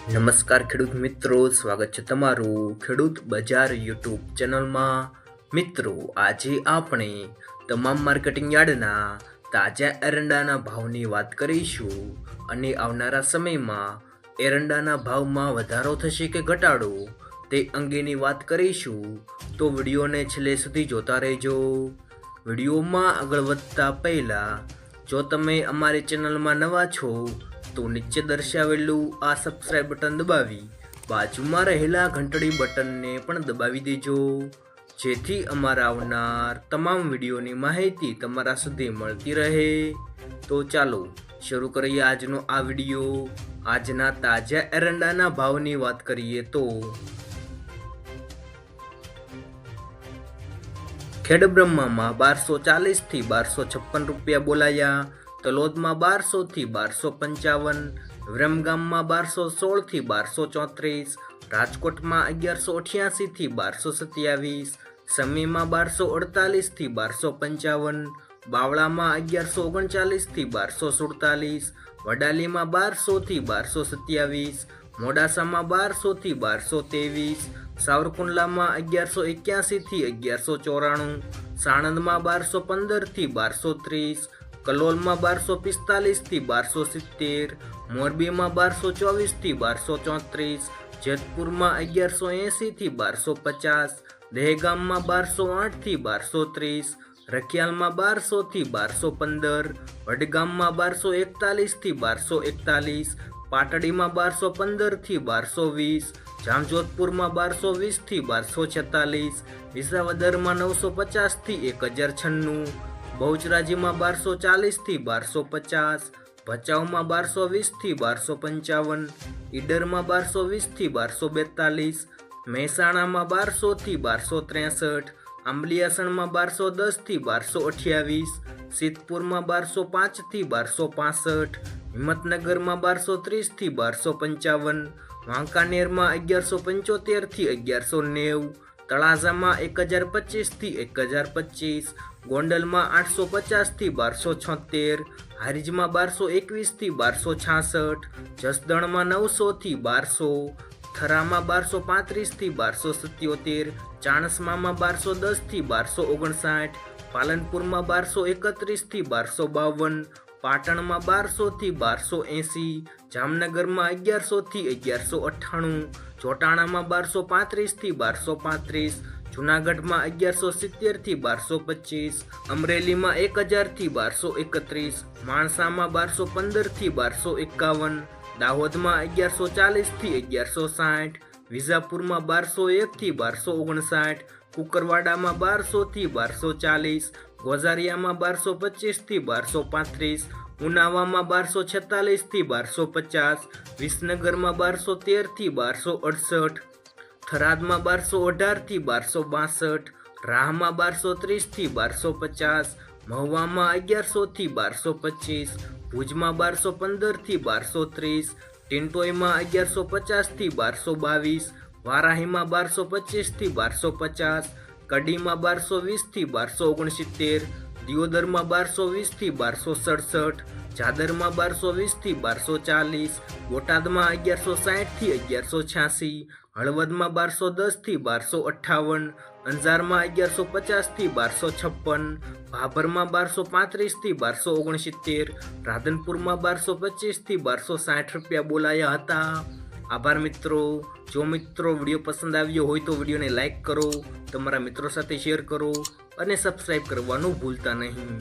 નમસ્કાર ખેડૂત મિત્રો, સ્વાગત છે તમારું ખેડૂત બજાર યુટ્યુબ ચેનલમાં। મિત્રો, આજે આપણે તમામ માર્કેટિંગ યાર્ડના તાજા એરંડાના ભાવની વાત કરીશું અને આવનારા સમયમાં એરંડાના ભાવમાં વધારો થશે કે ઘટાડો તે અંગેની વાત કરીશું, તો વિડીયોને છેલ્લે સુધી જોતા રહેજો। વિડીયોમાં આગળ વધતા પહેલાં જો તમે અમારી ચેનલમાં નવા છો તો નીચે દર્શાવેલું આ સબસ્ક્રાઇબ બટન દબાવી બાજુમાં રહેલા ઘંટડી બટનને પણ દબાવી દેજો, જેથી અમારા આવનાર તમામ વિડીયોની માહિતી તમારા સુધી મળતી રહે। તો ચાલો શરૂ કરીએ આજનો આ વિડીયો। આજના તાજા એરંડાના ભાવની વાત કરીએ તો ખેડબ્રહ્મામાં 1240 થી 1256 રૂપિયા બોલાયા, તલોદમાં 1200 થી 1255, વિરમગામમાં 1216 થી 1234, રાજકોટમાં 1188 થી 1227, સમીમાં 1248 થી 1255, બાવળામાં 1139 થી 1247, વડાલીમાં 1200 થી 1227, મોડાસામાં 1200 થી 1223, સાવરકુંડલામાં 1181 થી 1194, સાણંદમાં 1215 થી 1230, કલોલમાં 1245 થી 1270, મોરબીમાં 1224 થી 1234, જેતપુરમાં 1180 થી 1250, દહેગામમાં 1208 થી 1230, રખિયાલમાં 1200 થી 1215, વડગામમાં 1241 થી 1241, પાટડીમાં 1215 થી 1220, જામજોધપુરમાં 1220 થી 1246, વિસાવદરમાં 950 થી 1096, બહુચરાજીમાં 1240 થી 1250, ભચાઉમાં 1220 થી 1255, ઈડરમાં 1220 થી 1242, મહેસાણામાં 1200 થી 1263, આંબલિયાસણમાં 1210 થી 1228, સિદ્ધપુરમાં 1205 થી 1265, હિંમતનગરમાં 1230 થી 1255, વાંકાનેરમાં 1175 થી 1190, તળાજામાં 1025 થી 1025, ગોંડલમાં 850 થી 1276, હારીજમાં 1221 થી 1266, જસદણમાં 900 થી 1200, થરામાં 1235 થી 1277, ચાણસ્મામાં 1210 થી 1259, પાલનપુરમાં 1231 થી 1252, પાટણમાં 1200 થી 1280, જામનગરમાં 1100 થી 1198, ચોટાણામાં 1235 થી 1235, જૂનાગઢમાં 1170 થી 1225, અમરેલીમાં 1000 થી 1231, માણસામાં 1215 થી 1251, દાહોદમાં 1140 થી 1160, વિજાપુરમાં 1201 થી 1259, કુકરવાડામાં 1200 થી 1240, ગોઝારિયામાં 1225 થી 1235, ઉનાવામાં 1246 થી 1250, વિસનગરમાં 1213 થી 1268, થરાદમાં 1218 થી 1262, રાહમાં 1230 થી 1250, મહુવામાં 1100 થી 1225, ભુજમાં 1215 થી 1230, ટિન્ટોઈમાં 1150 થી 1222, વારાહીમાં 1225 થી 1250, કડીમાં 1220 થી 1269, દિયોદરમાં 1220 થી 1267, જાદરમાં 1220 થી 1240, બોટાદમાં 1160 થી 1186, હળવદમાં 1210 થી 1258, અંજારમાં 1150 થી 1256, ભાભરમાં 1235 થી 1269, રાધનપુરમાં 1225 થી 1260 રૂપિયા બોલાયા હતા। આભાર મિત્રો। જો મિત્રો વિડીયો પસંદ આવ્યો હોય તો વિડીયોને લાઈક કરો, તમારા મિત્રો સાથે શેર કરો અને સબસ્ક્રાઈબ કરવાનું ભૂલતા નહીં।